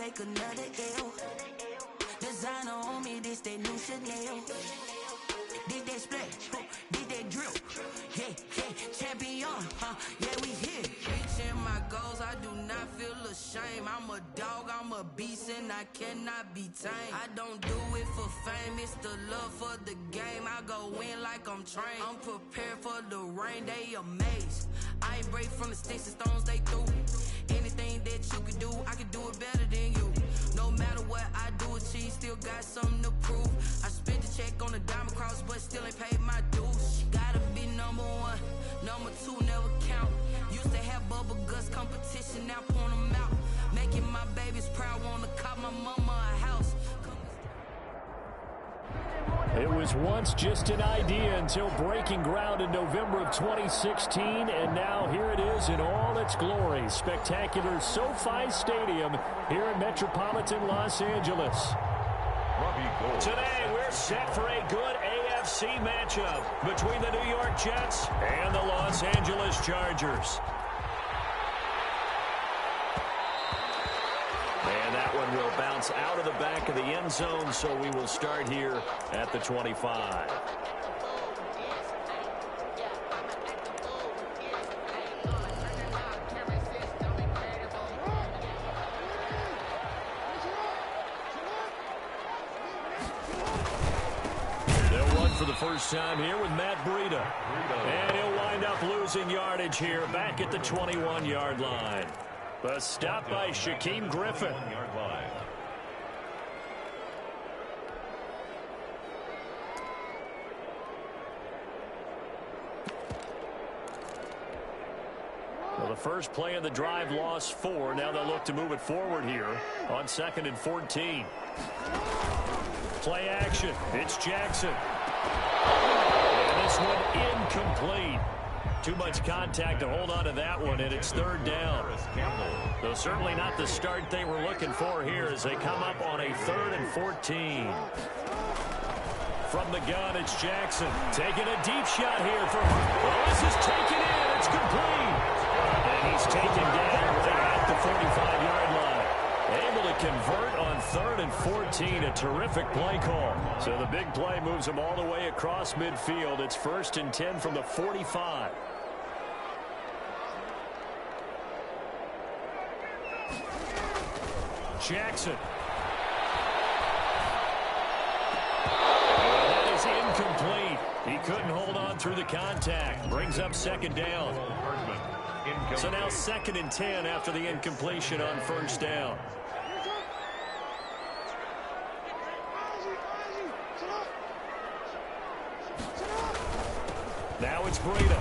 take another L. Designer on me, this that new Chanel. Did that splash, did that drip. Yeah, champion, yeah, we here. Reaching my goals, I do not feel ashamed. I'm a dog, I'm a beast, and I cannot be tamed. I don't do it for fame, it's the love for the game. I go in like I'm trained. I'm prepared for the rain, they amazed. I ain't break from the sticks and stones they threw. Anything that you can do, I can do it better than you. No matter what I do, achieve, still got something to prove. I spent the check on the diamond cross, but still ain't paid my dues. Gotta be number one, number two never count. Used to have bubble guts competition, now point them out. Making my babies proud, wanna cop my mama a house. It was once just an idea until breaking ground in November of 2016, and now here it is in all its glory. Spectacular SoFi Stadium here in metropolitan Los Angeles. Today we're set for a good AFC matchup between the New York Jets and the Los Angeles Chargers. And that one will bounce out of the back of the end zone, so we will start here at the 25. They'll run for the first time here with Matt Breida. And he'll wind up losing yardage here back at the 21-yard line. The stop by Shaquem Griffin. Well, the first play of the drive lost 4. Now they'll look to move it forward here on 2nd and 14. Play action. It's Jackson. And this one incomplete. Too much contact to hold on to that one, and it's 3rd down. Though certainly not the start they were looking for here as they come up on a 3rd and 14. From the gun, it's Jackson taking a deep shot here for this is taken in. It's complete. And he's taken down at the 45-yard line. Able to convert on 3rd and 14. A terrific play call. So the big play moves him all the way across midfield. It's 1st and 10 from the 45. Jackson. That is incomplete. He couldn't hold on through the contact. Brings up 2nd down. So now 2nd and 10 after the incompletion on 1st down. Now it's Breida.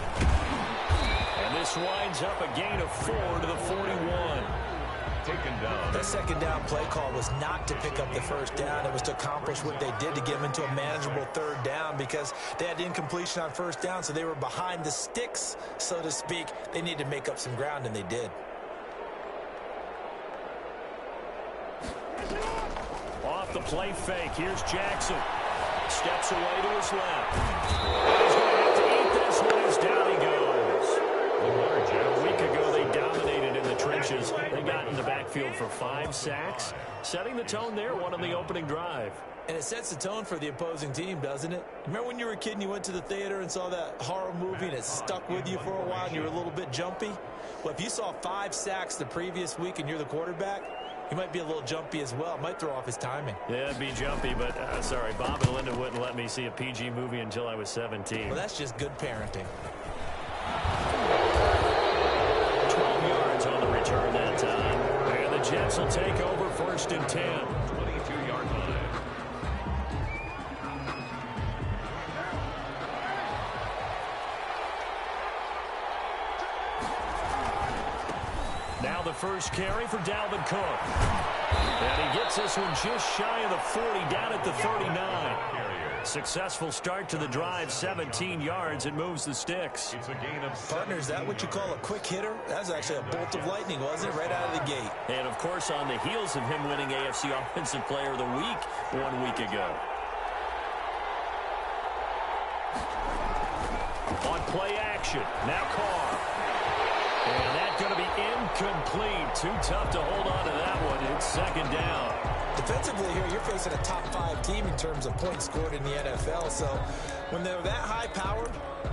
And this winds up a gain of 4 to the 41. Taken down. That 2nd down play call was not to pick up the 1st down. It was to accomplish what they did to get them into a manageable 3rd down because they had incompletion on 1st down, so they were behind the sticks, so to speak. They needed to make up some ground, and they did. Off the play fake, here's Jackson. Steps away to his left. He's going to have to eat this one as down he goes. A week ago, they dominated in the trenches. They got in the backfield for 5 sacks, setting the tone there, one on the opening drive. And it sets the tone for the opposing team, doesn't it? Remember when you were a kid and you went to the theater and saw that horror movie and it stuck with you for a while and you were a little bit jumpy? Well, if you saw 5 sacks the previous week and you're the quarterback, he might be a little jumpy as well. Might throw off his timing. Yeah, it'd be jumpy, but sorry, Bob and Linda wouldn't let me see a PG movie until I was 17. Well, that's just good parenting. 12 yards on the return that time. And the Jets will take over 1st and 10. 22-yard line. Now the first carry for Dalvin Cook. And he gets this one just shy of the 40, down at the 39. Successful start to the drive, 17 yards, and moves the sticks. It's a gain of 7. Partner, is that what you call a quick hitter? That was actually a bolt of lightning, wasn't it? Right out of the gate. And, of course, on the heels of him winning AFC Offensive Player of the Week 1 week ago. On play action, now Carr. And that going to be incomplete. Too tough to hold on to that one. It's second down. Defensively here, you're facing a top-5 team in terms of points scored in the NFL. So when they're that high-powered,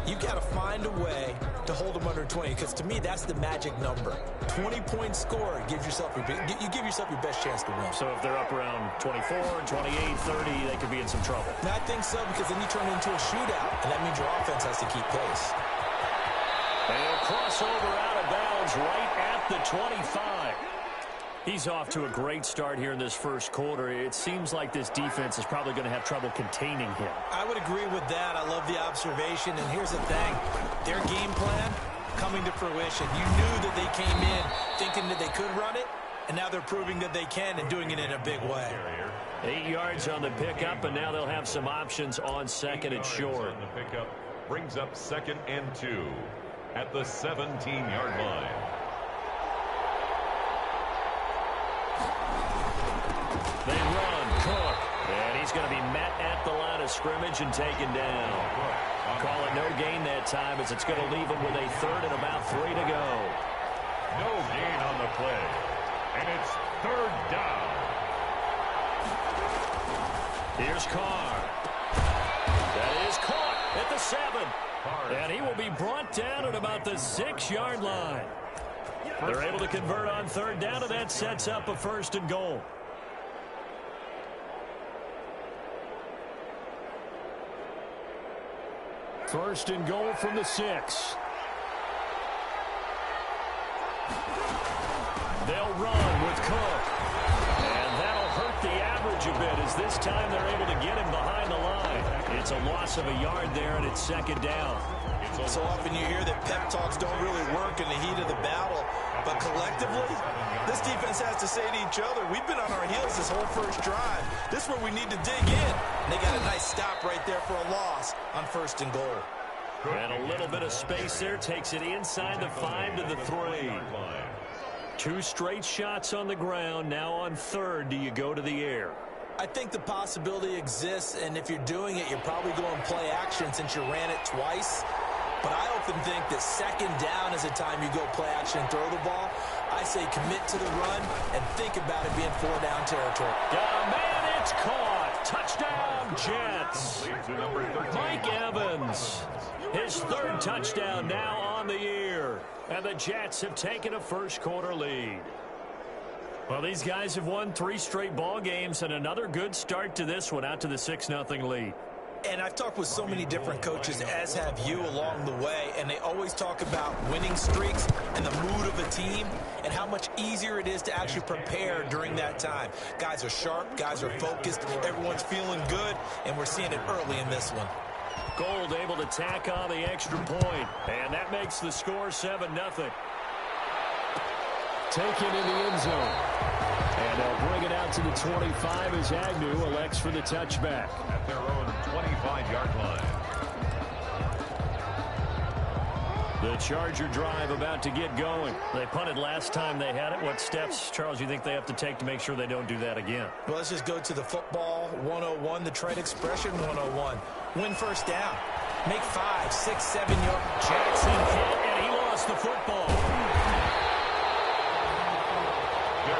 you've got to find a way to hold them under 20, because to me, that's the magic number. 20 points scored gives yourself you give yourself your best chance to win. So if they're up around 24, 28, 30, they could be in some trouble. And I think so, because then you turn it into a shootout, and that means your offense has to keep pace. And he'll cross over out of bounds right at the 25. He's off to a great start here in this first quarter. It seems like this defense is probably going to have trouble containing him. I would agree with that. I love the observation. And here's the thing. Their game plan coming to fruition. You knew that they came in thinking that they could run it, and now they're proving that they can and doing it in a big way. 8 yards on the pickup, and now they'll have some options on second and short. On the pickup brings up 2nd and 2 at the 17-yard line. They run, Cook, and he's going to be met at the line of scrimmage and taken down. Call it no gain that time, as it's going to leave him with a 3rd and about 3 to go. No gain on the play, and it's 3rd down. Here's Carr. That is caught at the 7. And he will be brought down at about the 6-yard line. They're able to convert on 3rd down, and that sets up a 1st and goal. First and goal from the 6. They'll run with Cook. And that'll hurt the average a bit, as this time they're able to get him behind the line. It's a loss of a yard there, and it's 2nd down. So often you hear that pep talks don't really work in the heat of the battle. But collectively, this defense has to say to each other, we've been on our heels this whole first drive. This is where we need to dig in. And they got a nice stop right there for a loss on 1st and goal. And a little bit of space there takes it inside the 5 to the 3. 2 straight shots on the ground. Now on 3rd, do you go to the air? I think the possibility exists, and if you're doing it, you're probably going play action since you ran it twice. But I often think that 2nd down is the time you go play action and throw the ball. I say commit to the run and think about it being 4-down territory. Got a man, it's caught. Touchdown, Jets. Mike Evans, his 3rd touchdown now on the year. And the Jets have taken a first-quarter lead. Well, these guys have won 3 straight ball games, and another good start to this one, out to the 6-0 lead. And I've talked with so many different coaches, as have you, along the way, and they always talk about winning streaks and the mood of a team and how much easier it is to actually prepare during that time. Guys are sharp, guys are focused, everyone's feeling good, and we're seeing it early in this one. Gold able to tack on the extra point, and that makes the score 7-0. Taken in the end zone. And they'll bring it out to the 25 as Agnew elects for the touchback. At their own 25-yard line. The Charger drive about to get going. They punted last time they had it. What steps, Charles, you think they have to take to make sure they don't do that again? Well, let's just go to the football 101, the trade expression 101. Win 1st down. Make 5, 6, 7 yard. Jackson hit, and he lost the football.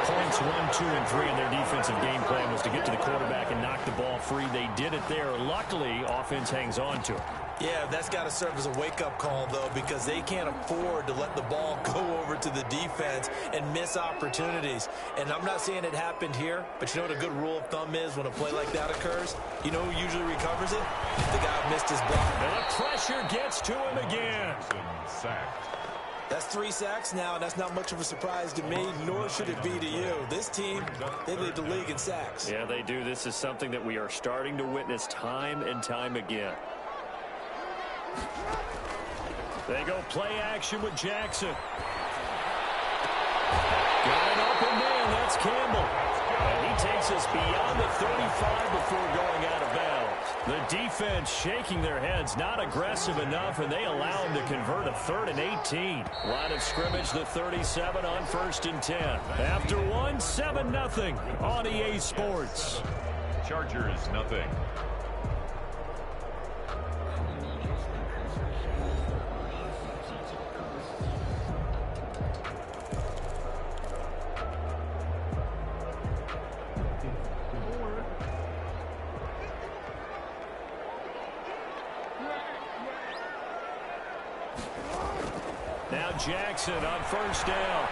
Points 1, 2, and 3 in their defensive game plan was to get to the quarterback and knock the ball free. They did it there. Luckily, offense hangs on to it. Yeah, that's got to serve as a wake-up call, though, because they can't afford to let the ball go over to the defense and miss opportunities. And I'm not saying it happened here, but you know what a good rule of thumb is when a play like that occurs? You know who usually recovers it? The guy who missed his block. And the pressure gets to him again. Sacked. That's 3 sacks now, and that's not much of a surprise to me, nor should it be to you. This team, they lead the league in sacks. Yeah, they do. This is something that we are starting to witness time and time again. They go play action with Jackson. Got an open man. That's Campbell. And he takes us beyond the 35 before going out of bounds. The defense shaking their heads, not aggressive enough, and they allow him to convert a 3rd and 18. Line of scrimmage, the 37 on 1st and 10. After one, 7-0 on EA Sports. Chargers, nothing. Jackson on first down.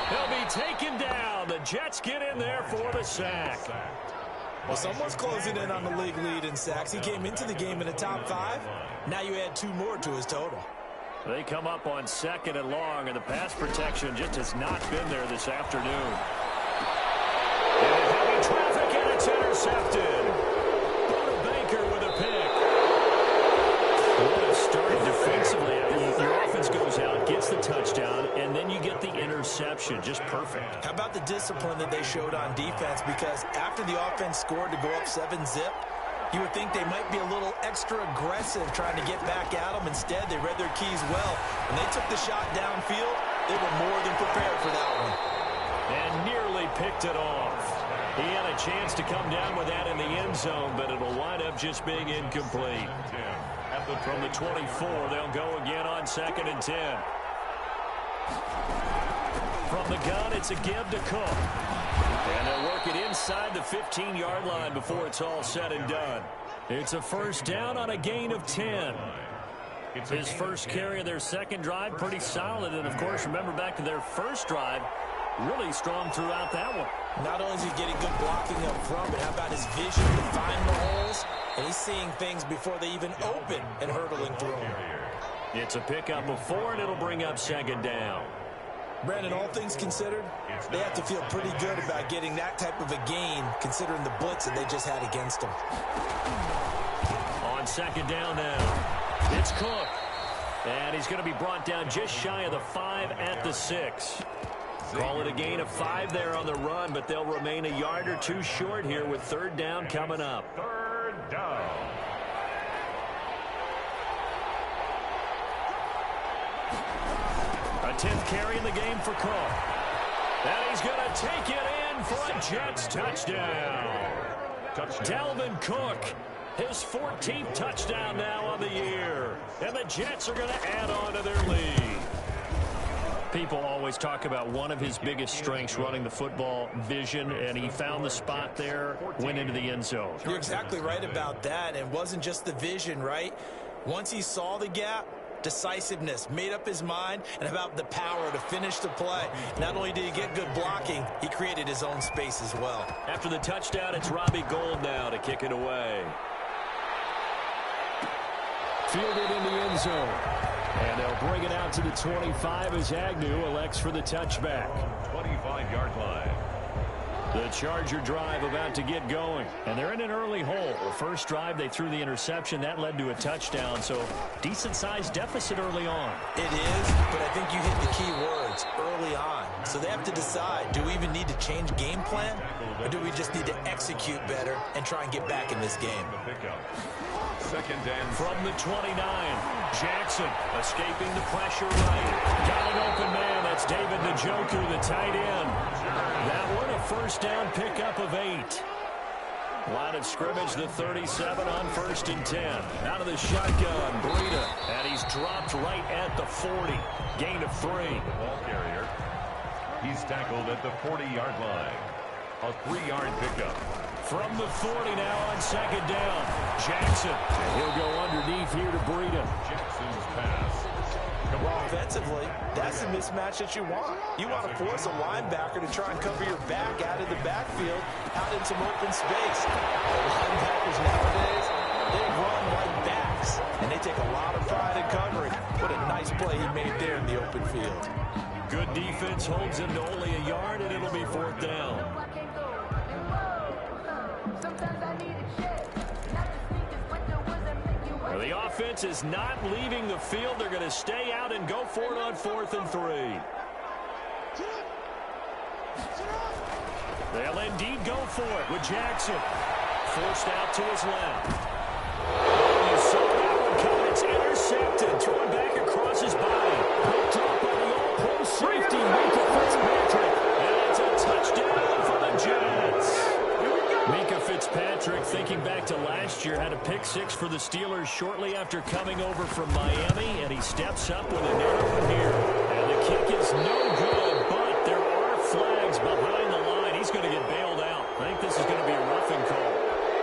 He'll be taken down. The Jets get in there for the sack. Well, someone's closing in on the league lead in sacks. He came into the game in the top 5. Now you add 2 more to his total. They come up on 2nd and long, and the pass protection just has not been there this afternoon. And heavy traffic, and it's intercepted. Baker with a pick. What a start defensively. Your offense goes out, gets the touchdown, and then you get the interception. Just perfect. How about the discipline that they showed on defense? Because after the offense scored to go up 7-zip, you would think they might be a little extra aggressive trying to get back at them. Instead, they read their keys well. When they took the shot downfield, they were more than prepared for that one. And nearly picked it off. He had a chance to come down with that in the end zone, but it'll wind up just being incomplete. From the 24, they'll go again on 2nd and 10. From the gun, it's a give to Cook. And they'll work it inside the 15-yard line before it's all said and done. It's a first down on a gain of 10. His first carry of their second drive, pretty solid. And, of course, remember back to their first drive, really strong throughout that one. Not only is he getting good blocking up front, but how about his vision to find the holes? And he's seeing things before they even open and hurdling through them. It's a pickup of 4, and it'll bring up 2nd down. Brandon, all things considered, they have to feel pretty good about getting that type of a gain, considering the blitz that they just had against them. On 2nd down now, it's Cook. And he's going to be brought down just shy of the 5 at the 6. Call it a gain of 5 there on the run, but they'll remain a yard or 2 short here with 3rd down coming up. 3rd down. A 10th carry in the game for Cook. And he's going to take it in for a Jets touchdown. Dalvin Cook, his 14th touchdown now on the year. And the Jets are going to add on to their lead. People always talk about one of his biggest strengths, running the football, vision, and he found the spot there, went into the end zone. You're exactly right about that. And it wasn't just the vision, right? Once he saw the gap, decisiveness, made up his mind, and about the power to finish the play. Not only did he get good blocking, he created his own space as well. After the touchdown, it's Robbie Gould now to kick it away. Fielded in the end zone. And they'll bring it out to the 25 as Agnew elects for the touchback. 25-yard line. The Charger drive about to get going. And they're in an early hole. The first drive, they threw the interception. That led to a touchdown. So decent-sized deficit early on. It is, but I think you hit the key words, early on. So they have to decide, do we even need to change game plan? Or do we just need to execute better and try and get back in this game? 2nd and from the 29. Jackson escaping the pressure right. Got an open man. That's David Njoku, the tight end. That one a first down pickup of 8. Line of scrimmage, the 37 on 1st and 10. Out of the shotgun, Breida. And he's dropped right at the 40. Gain of 3. Ball carrier. He's tackled at the 40-yard line. A 3-yard pickup. From the 40 now on 2nd down. Jackson. And he'll go underneath here to Breida. Jackson's pass. Well, offensively, that's the mismatch that you want. You want to force a linebacker to try and cover your back out of the backfield, out in some open space. The linebackers nowadays, they run like backs, and they take a lot of pride in covering. What a nice play he made there in the open field. Good defense holds him to only a yard, and it'll be 4th down. The offense is not leaving the field. They're going to stay out and go for it on 4th and 3. They'll indeed go for it with Jackson. Forced out to his left. You saw that one coming. It's intercepted. Thrown back across his body. Picked up by the all-pro safety, Mika Fitzpatrick. And it's a touchdown for the Jets. Mika Fitzpatrick, thinking back to last year, had a pick-6 for the Steelers shortly after coming over from Miami, and he steps up with another one here. And the kick is no good, but there are flags behind the line. He's going to get bailed out. I think this is going to be a roughing call.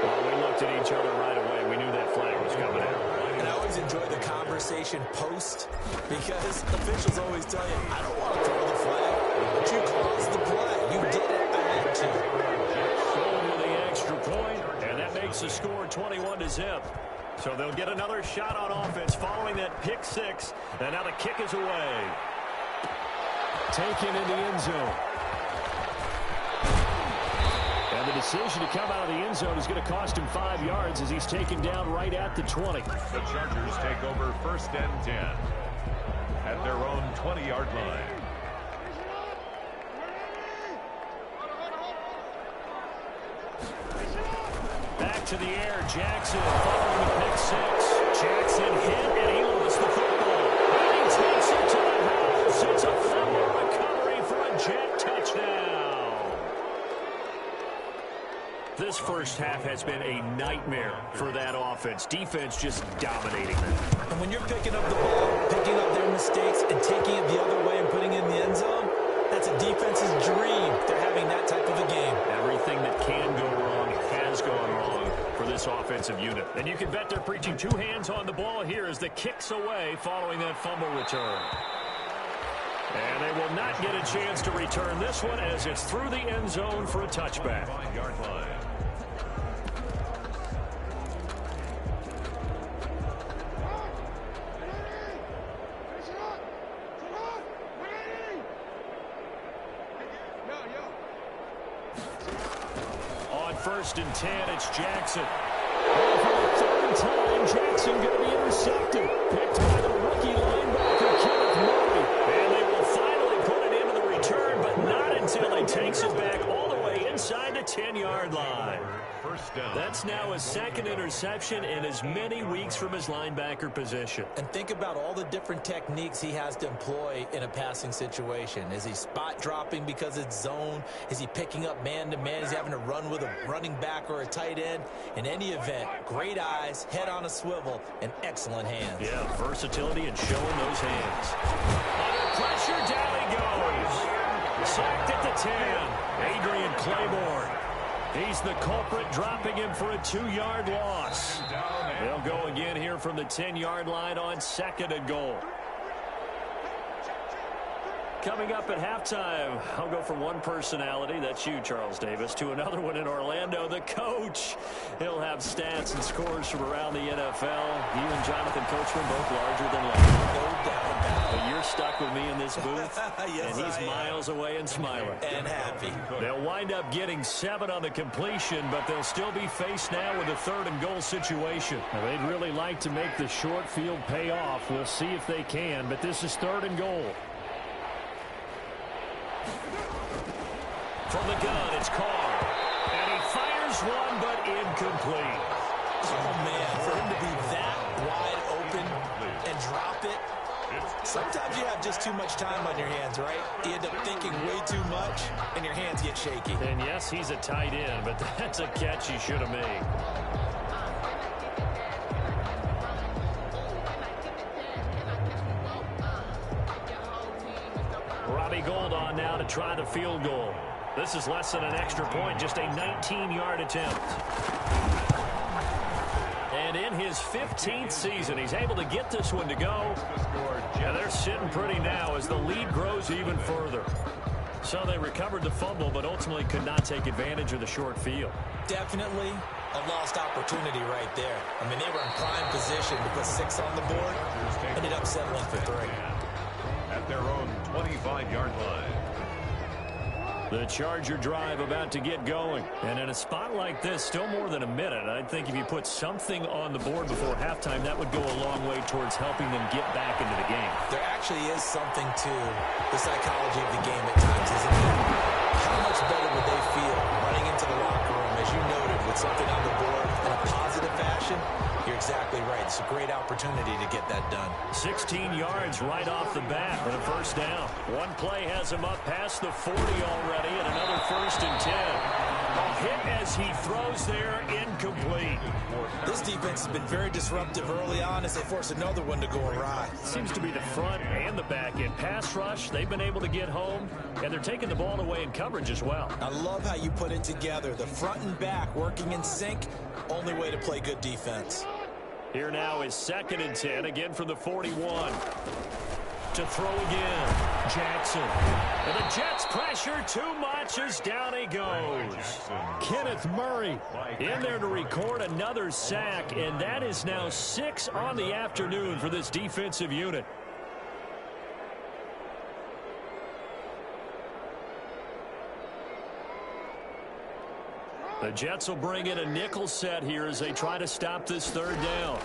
Well, we looked at each other right away. We knew that flag was coming out. And I always enjoy the conversation post Because officials always tell you, I don't want to throw the flag, but you caused the play. You did it. I had to. Going with the extra point, and that makes the score 21-0. So they'll get another shot on offense following that pick six, and now the kick is away. Taken in the end zone. And the decision to come out of the end zone is going to cost him 5 yards as he's taken down right at the 20. The Chargers take over 1st and 10 at their own 20-yard line. Back to the air, Jackson following the pick six. Jackson hit, and he lost the football. And he takes it to the house. It's a fumble recovery for a Jet touchdown. This first half has been a nightmare for that offense. Defense just dominating them. And when you're picking up the ball, picking up their mistakes, and taking it the other way and putting it in the end zone, that's a defense's dream. They're having that type of a game. Everything that can go wrong has gone wrong for this offensive unit. And you can bet they're preaching two hands on the ball here as the kick's away following that fumble return. And they will not get a chance to return this one as it's through the end zone for a touchback. 5-yard line. On 1st and 10, it's Jackson. And for the third time, Jackson going to be intercepted. Picked by the rookie linebacker, Kenneth Murray. And they will finally put it into the return, but not until he takes it back all the way inside the 10-yard line. First down. That's now his second interception in as many weeks from his linebacker position. And think about all the different techniques he has to employ in a passing situation. Is he spot dropping because it's zone? Is he picking up man-to-man? Is he having to run with a running back or a tight end? In any event, great eyes, head on a swivel, and excellent hands. Yeah, versatility and showing those hands. Under pressure, down he goes. Sacked at the 10. Adrian Claiborne. He's the culprit, dropping him for a 2-yard loss. They'll go again here from the 10-yard line on 2nd and goal. Coming up at halftime, I'll go from one personality, that's you, Charles Davis, to another one in Orlando, the coach. He'll have stats and scores from around the NFL. You and Jonathan Coachman both larger than life. No doubt about it. But you're stuck with me in this booth, Yes, and he's miles away and smiling. And happy. They'll wind up getting 7 on the completion, but they'll still be faced now with a 3rd and goal situation. Now, they'd really like to make the short field pay off. We'll see if they can, but this is 3rd and goal. From the gun, it's Carr. And he fires one, but incomplete. Oh, man, for him to be that wide open and drop it. Sometimes you have just too much time on your hands, right? You end up thinking way too much, and your hands get shaky. And yes, he's a tight end, but that's a catch he should have made. Robbie Gould on now to try the field goal. This is less than an extra point, just a 19-yard attempt. And in his 15th season, he's able to get this one to go. And they're sitting pretty now as the lead grows even further. So they recovered the fumble, but ultimately could not take advantage of the short field. Definitely a lost opportunity right there. I mean, they were in prime position to put 6 on the board. Ended up settling for 3. At their own 25-yard line. The Charger drive about to get going. And in a spot like this, still more than a minute. I think if you put something on the board before halftime, that would go a long way towards helping them get back into the game. There actually is something to the psychology of the game at times, isn't there? How much better would they feel running into the locker room, as you noted, with something on the board in a positive fashion? You're exactly right. It's a great opportunity to get that done. 16 yards right off the bat and a first down. One play has him up past the 40 already, and another 1st and 10. A hit as he throws there, incomplete. This defense has been very disruptive early on as they force another one to go awry. Seems to be the front and the back end. Pass rush, they've been able to get home, and they're taking the ball away in coverage as well. I love how you put it together. The front and back working in sync, only way to play good defense. Here now is 2nd and 10, again from the 41. To throw again. Jackson. And the Jets pressure too much as down he goes. Kenneth Murray in there to record another sack, and that is now 6 on the afternoon for this defensive unit. The Jets will bring in a nickel set here as they try to stop this third down.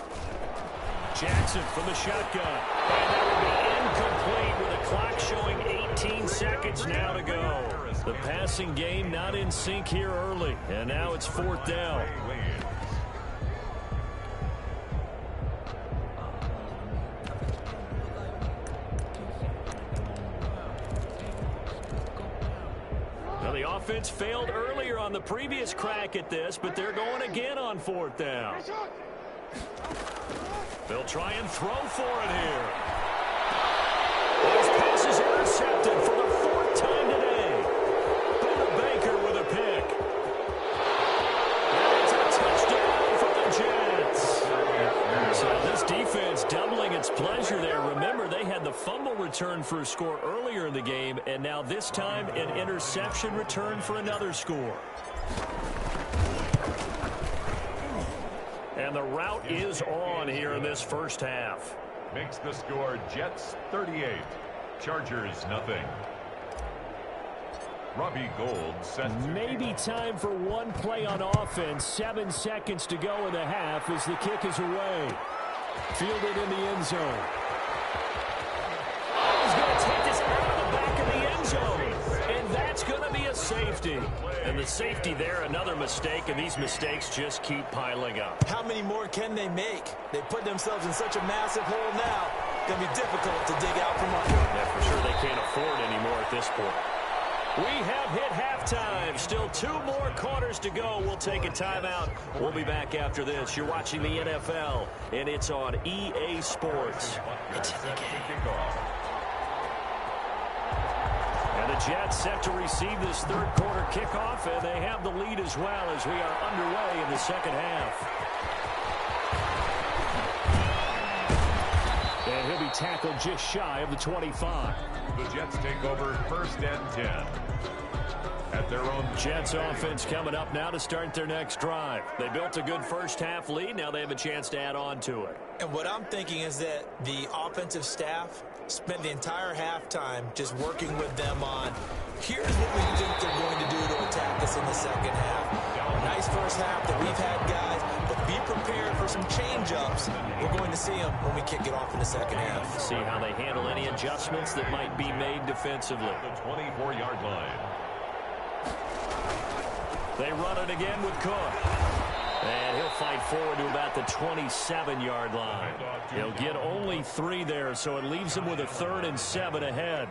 Jackson from the shotgun. And that will be incomplete with a clock showing 18 seconds now to go. The passing game not in sync here early. And now it's 4th down. Now the offense failed earlier on the previous crack at this, but they're going again on 4th down. They'll try and throw for it here. This pass is intercepted for the 4th time today. Buda Baker with a pick. And it's a touchdown for the Jets. So this defense doubling its pleasure there. Remember, they had the fumble return for a score earlier in the game, and now this time an interception return for another score. And the route is on here in this first half. Makes the score Jets 38, Chargers nothing. Robbie Gould set. Maybe time for one play on offense. 7 seconds to go in the half as the kick is away. Fielded in the end zone. He's going to take this out of the back of the end zone. And that's going to be a safety. And the safety there, another mistake, and these mistakes just keep piling up. How many more can they make? They put themselves in such a massive hole now. It's going to be difficult to dig out from under. Yeah, for sure they can't afford anymore at this point. We have hit halftime. Still 2 more quarters to go. We'll take a timeout. We'll be back after this. You're watching the NFL, and it's on EA Sports. It's in the game. And the Jets set to receive this third quarter kickoff, and they have the lead as well as we are underway in the second half. And he'll be tackled just shy of the 25. The Jets take over 1st and 10. At their own. Jets offense coming up now to start their next drive. They built a good first half lead. Now they have a chance to add on to it. And what I'm thinking is that the offensive staff spent the entire halftime just working with them on, here's what we think they're going to do to attack us in the second half. Nice first half that we've had, guys, but be prepared for some change-ups. We're going to see them when we kick it off in the second half. See how they handle any adjustments that might be made defensively. The 24-yard line. They run it again with Cook. And he'll fight forward to about the 27-yard line. He'll get only 3 there, so it leaves him with a 3rd and 7 ahead.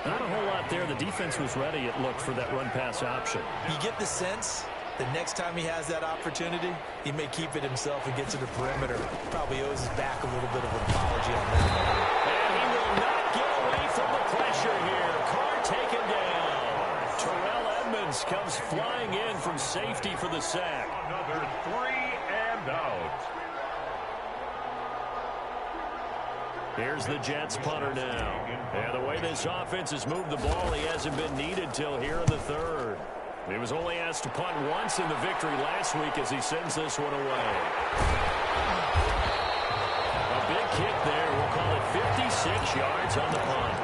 Not a whole lot there. The defense was ready, it looked, for that run-pass option. You get the sense that next time he has that opportunity, he may keep it himself and get to the perimeter. Probably owes his back a little bit of an apology on that. And he will not get away from the pressure here. Carr taken down. Terrell Edmonds comes flying in from safety for the sack. Another 3 and out. Here's the Jets punter now. And the way this offense has moved the ball, he hasn't been needed till here in the 3rd. He was only asked to punt once in the victory last week as he sends this one away. A big kick there. We'll call it 56 yards on the punt.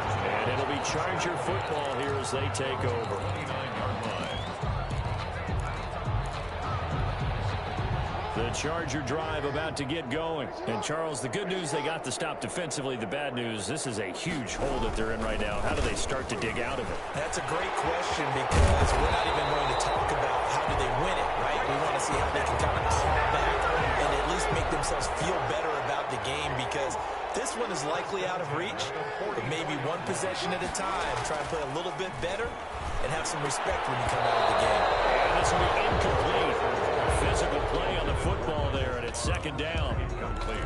And it'll be Charger football here as they take over. 29-yard line. The Charger drive about to get going. And, Charles, the good news, they got the stop defensively. The bad news, this is a huge hole that they're in right now. How do they start to dig out of it? That's a great question because we're not even going to talk about how do they win it, right? We want to see how they can kind of claw back and at least make themselves feel better about the game because this one is likely out of reach, but maybe one possession at a time. Try and play a little bit better and have some respect when you come out of the game. And this will be incomplete. Physical play on the football there, and it's 2nd down.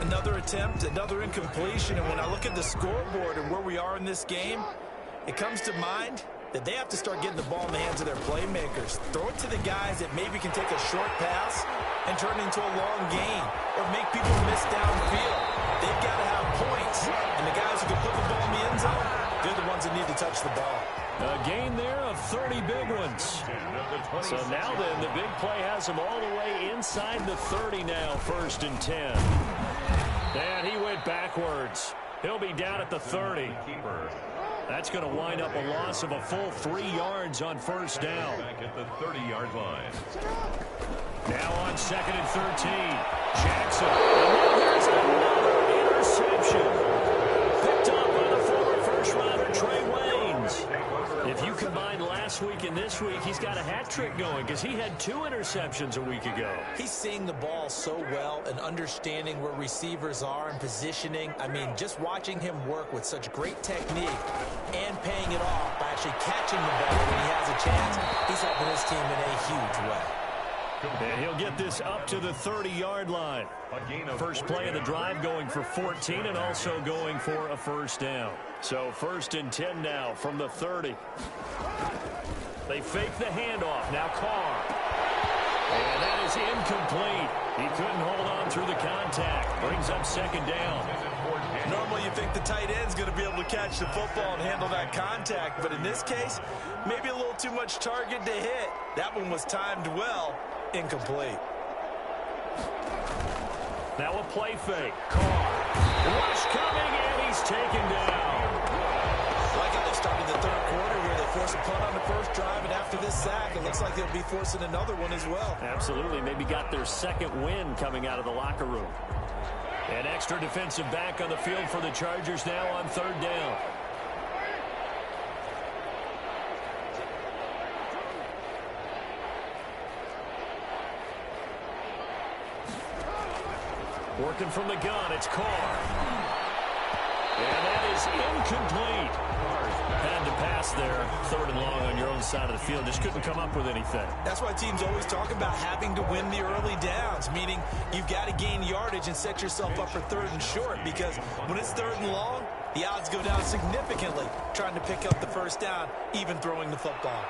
Another attempt, another incompletion, and when I look at the scoreboard and where we are in this game, it comes to mind that they have to start getting the ball in the hands of their playmakers. Throw it to the guys that maybe can take a short pass and turn it into a long gain or make people miss downfield. They've got to have points quarterbacks. And the guys who can put the ball in the end zone, they're the ones that need to touch the ball. A gain there of 30 big ones. So now then, the big play has him all the way inside the 30 now, 1st and 10. And he went backwards. He'll be down at the 30. That's going to wind up a loss of a full 3 yards on 1st down. Back at the 30-yard line. Now on 2nd and 13. Jackson. And there's another interception. Picked up by the former first-rounder Trey Waynes. If you combine last week and this week, he's got a hat trick going because he had 2 interceptions a week ago. He's seeing the ball so well and understanding where receivers are and positioning. I mean, just watching him work with such great technique and paying it off by actually catching the ball when he has a chance, he's helping his team in a huge way. And he'll get this up to the 30-yard line. First play of the drive going for 14 and also going for a 1st down. So 1st and 10 now from the 30. They fake the handoff. Now Carr. And that is incomplete. He couldn't hold on through the contact. Brings up 2nd down. Normally you think the tight end's going to be able to catch the football and handle that contact, but in this case, maybe a little too much target to hit. That one was timed well. Incomplete. Now a play fake. Carr. Rush coming, and he's taken down. I like how they started the 3rd quarter where they forced a punt on the first drive, and after this sack, it looks like they'll be forcing another one as well. Absolutely. Maybe got their 2nd win coming out of the locker room. An extra defensive back on the field for the Chargers now on 3rd down. Working from the gun, it's Carr. And that is incomplete. Had to pass there, 3rd and long on your own side of the field. Just couldn't come up with anything. That's why teams always talk about having to win the early downs, meaning you've got to gain yardage and set yourself up for 3rd and short, because when it's 3rd and long, the odds go down significantly trying to pick up the 1st down, even throwing the football.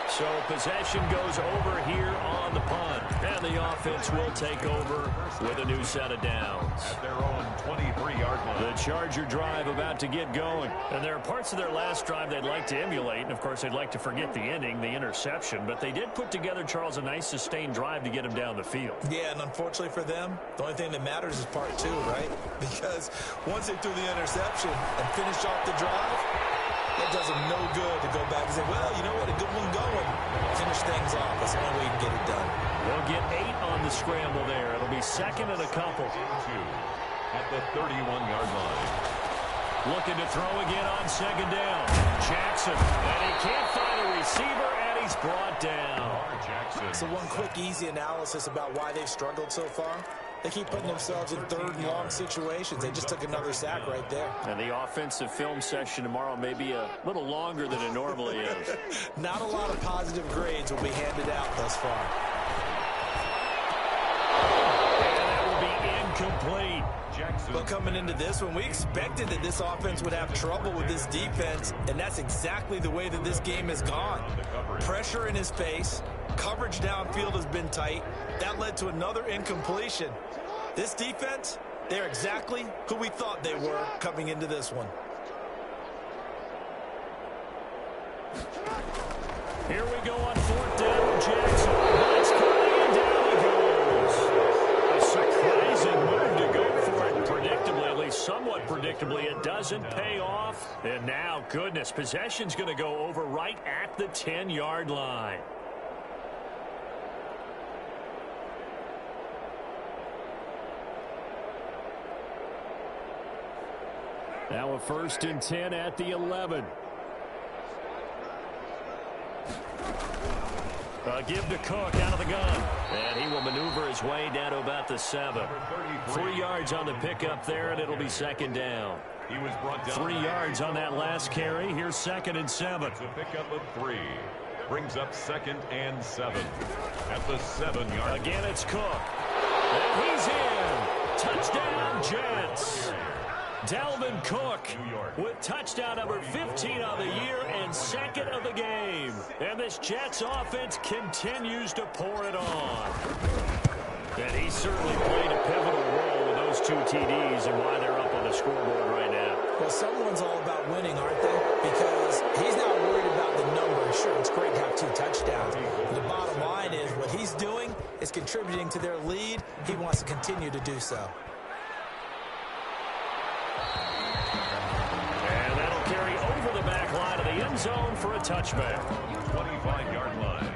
So possession goes over here on the punt. And the offense will take over with a new set of downs. At their own 23-yard line. The Charger drive about to get going. And there are parts of their last drive they'd like to emulate. And, of course, they'd like to forget the ending, the interception. But they did put together, Charles, a nice sustained drive to get him down the field. Yeah, and unfortunately for them, the only thing that matters is part 2, right? Because once they threw the interception and finished off the drive, it does them no good to go back and say, well, you know what, a good one going. Finish things off. That's the only way you can get it done. They'll get 8 on the scramble there. It'll be 2nd and a couple. At the 31-yard line. Looking to throw again on 2nd down. Jackson. And he can't find a receiver, and he's brought down. So one quick, easy analysis about why they've struggled so far. They keep putting themselves in 3rd and long situations. They just took another sack right there. And the offensive film session tomorrow may be a little longer than it normally is. Not a lot of positive grades will be handed out thus far. And that will be incomplete. But coming into this one, we expected that this offense would have trouble with this defense, and that's exactly the way that this game has gone. Pressure in his face. Coverage downfield has been tight. That led to another incompletion. This defense, they're exactly who we thought they were coming into this one. Here we go on 4th down. Jackson. It's coming and down he goes. A surprising move to go for it predictably, at least somewhat predictably. It doesn't pay off. And now, goodness, possession's going to go over right at the 10-yard line. Now a 1st and 10 at the 11. Give to Cook out of the gun. And he will maneuver his way down to about the 7. 3 yards on the pickup there, and it'll be 2nd down. He was brought down 3 yards on that last carry. Here's 2nd and 7. It's a pickup of 3. Brings up 2nd and 7. At the 7-yard line. Again, it's Cook. And he's in. Touchdown, Jets. Dalvin Cook with touchdown number 15 of the year and 2nd of the game. And this Jets offense continues to pour it on. And he certainly played a pivotal role with those 2 TDs and why they're up on the scoreboard right now. Well, someone's all about winning, aren't they? Because he's not worried about the number. Sure, it's great to have 2 touchdowns. But the bottom line is what he's doing is contributing to their lead. He wants to continue to do so. And that'll carry over the back line of the end zone for a touchback. 25-yard line.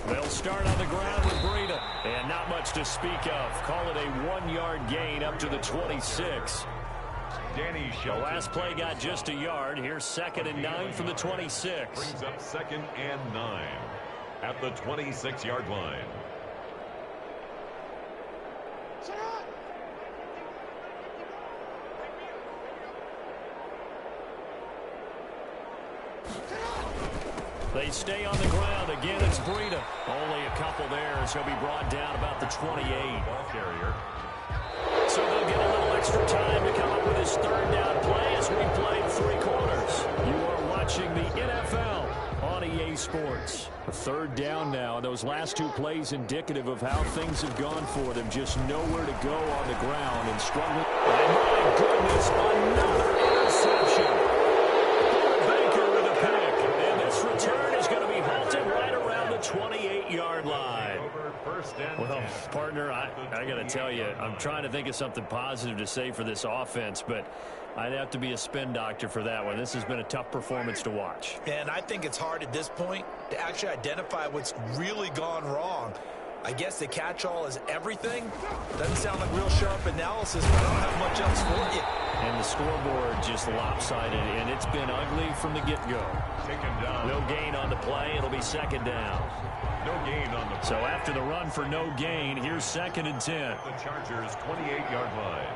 They'll start on the ground with Breida. And not much to speak of. Call it a 1-yard gain up to the 26. The last play got just a yard. Here's 2nd and 9 from the 26. Brings up 2nd and 9 at the 26-yard line. They stay on the ground. Again, it's Breida. Only a couple there as he'll be brought down about the 28. Ball carrier. So they'll get a little extra time to come up with his 3rd down play as we played 3 quarters. You are watching the NFL on EA Sports. A 3rd down now. Those last 2 plays indicative of how things have gone for them. Just nowhere to go on the ground and struggling. And my goodness, another interception. Baker with a pick. And this return is going to be halted right around the 28-yard line. Well, partner, I got to tell you, I'm trying to think of something positive to say for this offense, but I'd have to be a spin doctor for that one. This has been a tough performance to watch. And I think it's hard at this point to actually identify what's really gone wrong. I guess the catch-all is everything. Doesn't sound like real sharp analysis, but I don't have much else for you. And the scoreboard just lopsided, and it's been ugly from the get-go. No gain on the play. It'll be 2nd down. No gain on the play. So after the run for no gain, here's 2nd and 10. The Chargers' 28-yard line.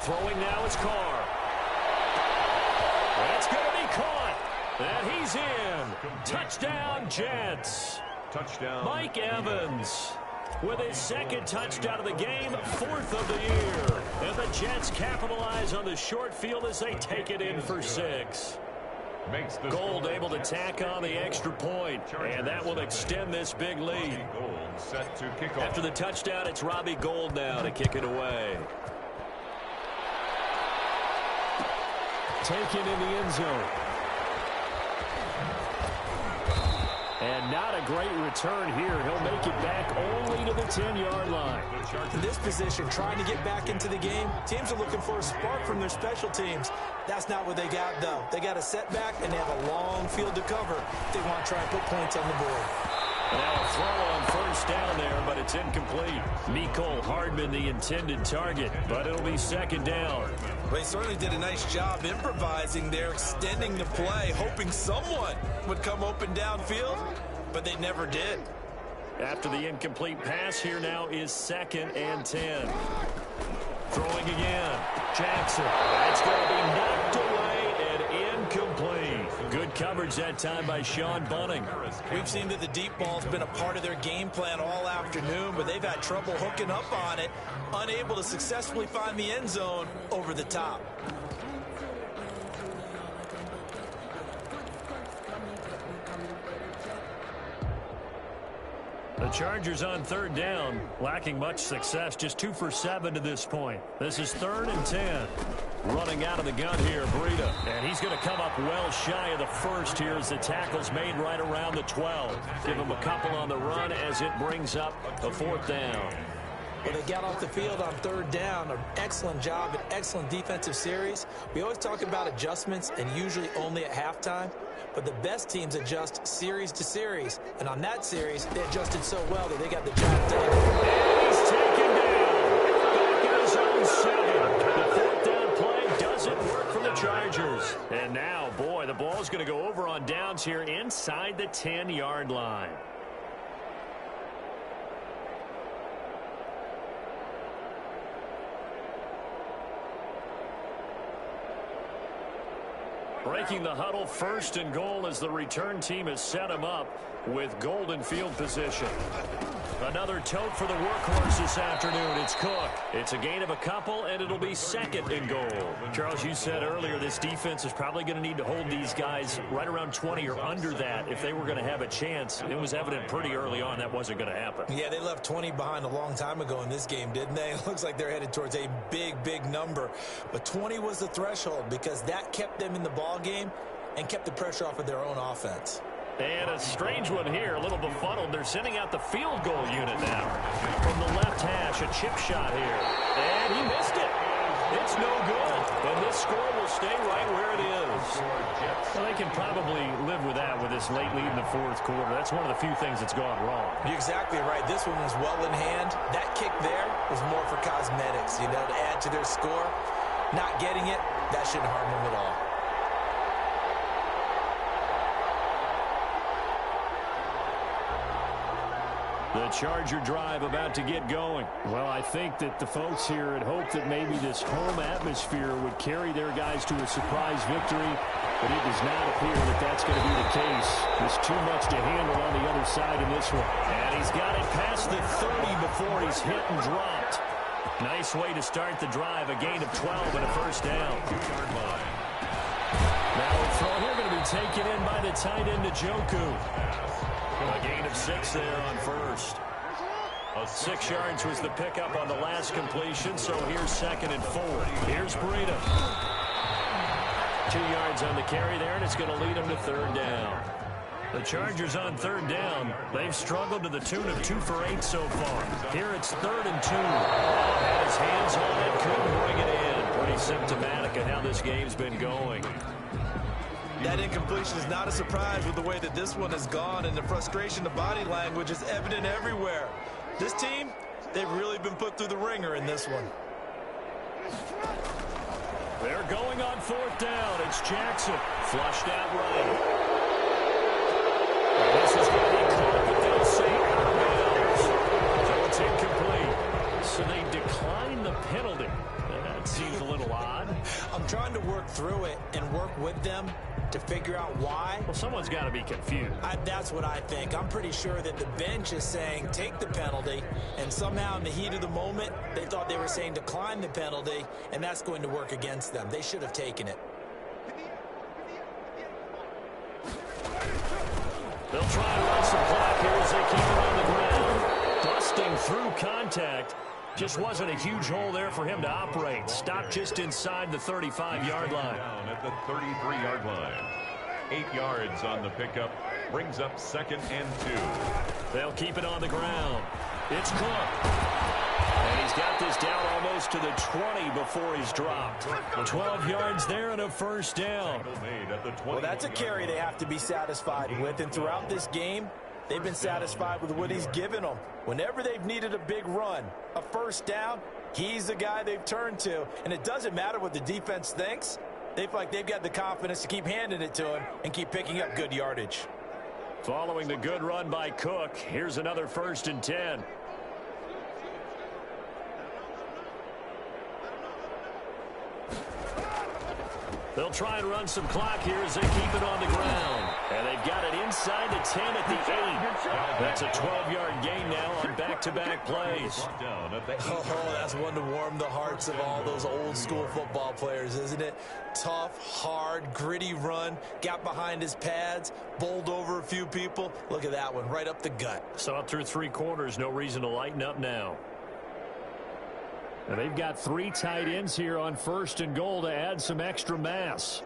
Throwing now is Carr. That's going to be caught. And he's in. Touchdown, Jets. Touchdown. Mike Evans with his 2nd touchdown of the game, 4th of the year. And the Jets capitalize on the short field as they take it in for 6. Gold able to tack on the extra point, and that will extend this big lead. Set to kick off. After the touchdown, it's Robbie Gould now to kick it away. Taken in the end zone. And not a great return here. He'll make it back only to the 10-yard line. In this position, trying to get back into the game, teams are looking for a spark from their special teams. That's not what they got, though. They got a setback, and they have a long field to cover. They want to try and put points on the board. Now a throw on 1st down there, but it's incomplete. Mecole Hardman the intended target, but it'll be 2nd down. Well, he certainly did a nice job improvising there, extending the play, hoping someone would come open downfield, but they never did. After the incomplete pass, here now is 2nd and 10. Throwing again. Jackson. That's going to be knocked away and incomplete. Good coverage that time by Sean Bunting. We've seen that the deep ball's been a part of their game plan all afternoon, but they've had trouble hooking up on it, unable to successfully find the end zone over the top. The Chargers on 3rd down, lacking much success, just 2 for 7 to this point. This is 3rd and 10. Running out of the gun here, Breida. And he's going to come up well shy of the 1st here as the tackle's made right around the 12. Give him a couple on the run as it brings up a 4th down. Well, they got off the field on 3rd down. An excellent job, an excellent defensive series. We always talk about adjustments and usually only at halftime. But the best teams adjust series to series. And on that series, they adjusted so well that they got the job done. And he's taken down. Back in his own 7. The 4th down play doesn't work for the Chargers. And now, boy, the ball's going to go over on downs here inside the 10-yard line. Breaking the huddle, 1st and goal as the return team has set him up with golden field position. Another tote for the workhorse this afternoon. It's Cook. It's a gain of a couple, and it'll be 2nd and goal. Charles, you said earlier this defense is probably going to need to hold these guys right around 20 or under that if they were going to have a chance. It was evident pretty early on that wasn't going to happen. Yeah, they left 20 behind a long time ago in this game, didn't they? It looks like they're headed towards a big number. But 20 was the threshold because that kept them in the ball game and kept the pressure off of their own offense. And a strange one here, a little befuddled. They're sending out the field goal unit now. From the left hash, a chip shot here. And he missed it. It's no good. And this score will stay right where it is. Well, they can probably live with that with this late lead in the 4th quarter. That's one of the few things that's gone wrong. You're exactly right. This one was well in hand. That kick there was more for cosmetics, to add to their score. Not getting it, that shouldn't harm them at all. The Charger drive about to get going. Well, I think that the folks here had hoped that maybe this home atmosphere would carry their guys to a surprise victory, but it does not appear that that's going to be the case. There's too much to handle on the other side in this one. And he's got it past the 30 before he's hit and dropped. Nice way to start the drive, a gain of 12 and a 1st down. Now a throw here going to be taken in by the tight end, Njoku. A gain of 6 there on 1st. 6 yards was the pickup on the last completion, so here's 2nd and 4. Here's Breida. 2 yards on the carry there, and it's going to lead him to 3rd down. The Chargers on 3rd down. They've struggled to the tune of 2 for 8 so far. Here it's 3rd and 2. Had his hands on it, couldn't bring it in. Pretty symptomatic of how this game's been going. That incompletion is not a surprise with the way that this one has gone, and the frustration, the body language is evident everywhere. This team, they've really been put through the ringer in this one. They're going on 4th down. It's Jackson. Flushed out right. This is going to be caught, but they'll say out of bounds. So it's incomplete. So they decline the penalty. That seems a little odd. I'm trying to work through it and work with them to figure out why. Well, someone's got to be confused. That's what I think. I'm pretty sure that the bench is saying take the penalty, and somehow in the heat of the moment, they thought they were saying decline the penalty, and that's going to work against them. They should have taken it. They'll try and run some clock here as they keep it on the ground. Busting through contact. Just wasn't a huge hole there for him to operate. Stopped just inside the 35-yard line. Down at the 33-yard line. 8 yards on the pickup. Brings up 2nd and 2. They'll keep it on the ground. It's Cook. And he's got this down almost to the 20 before he's dropped. 12 yards there and a 1st down. Well, that's a carry they have to be satisfied with. And throughout this game, they've been satisfied with what he's given them. Whenever they've needed a big run, a 1st down, he's the guy they've turned to. And it doesn't matter what the defense thinks. They feel like they've got the confidence to keep handing it to him and keep picking up good yardage. Following the good run by Cook, here's another 1st and 10. They'll try and run some clock here as they keep it on the ground. And they've got it inside the 10 at the 8. That's a 12-yard gain now on back-to-back plays. Oh, that's one to warm the hearts of all those old-school football players, isn't it? Tough, hard, gritty run. Got behind his pads, bowled over a few people. Look at that one, right up the gut. So up through 3 quarters, no reason to lighten up now. And they've got 3 tight ends here on 1st and goal to add some extra mass.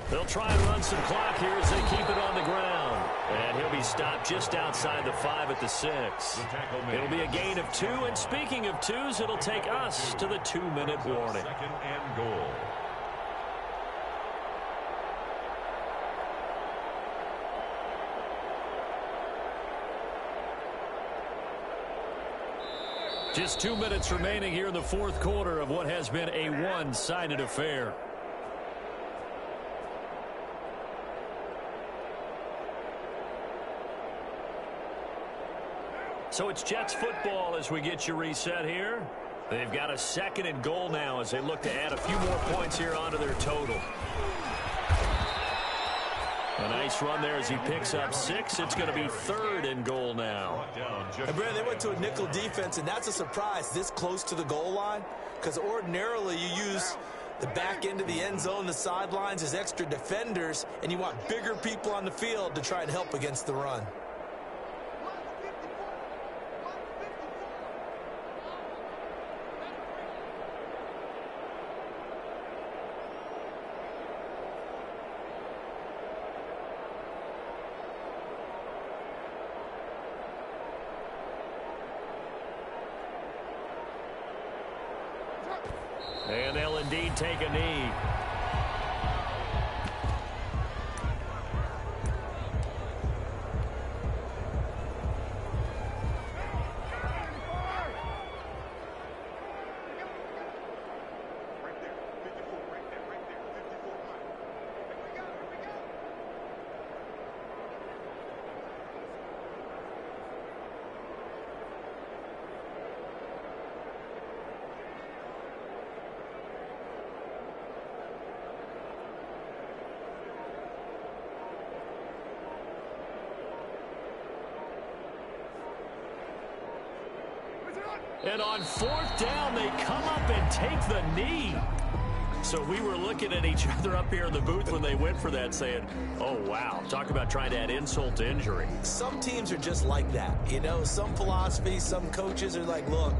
They'll try and run some clock here as they keep it on the ground. And he'll be stopped just outside the 5 at the 6. It'll be a gain of 2. And speaking of 2s, it'll take us to the 2-minute warning. 2nd and goal. Just 2 minutes remaining here in the 4th quarter of what has been a one-sided affair. So it's Jets football as we get you reset here. They've got a 2nd and goal now as they look to add a few more points here onto their total. A nice run there as he picks up 6. It's going to be 3rd and goal now. And Brad, they went to a nickel defense, and that's a surprise this close to the goal line, because ordinarily you use the back end of the end zone, the sidelines as extra defenders, and you want bigger people on the field to try and help against the run. And they'll indeed take a knee. And on 4th down, they come up and take the knee. So we were looking at each other up here in the booth when they went for that saying, oh, wow, talk about trying to add insult to injury. Some teams are just like that. You know, some philosophies, some coaches are like, look,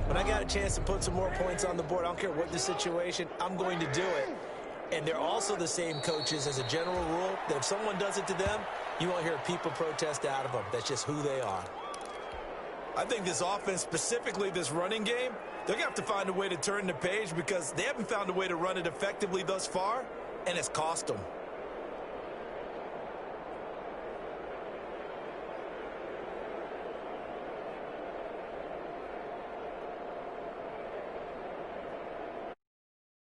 when I got a chance to put some more points on the board, I don't care what the situation, I'm going to do it. And they're also the same coaches as a general rule that if someone does it to them, you won't hear people protest out of them. That's just who they are. I think this offense, specifically this running game, they're going to have to find a way to turn the page because they haven't found a way to run it effectively thus far, and it's cost them.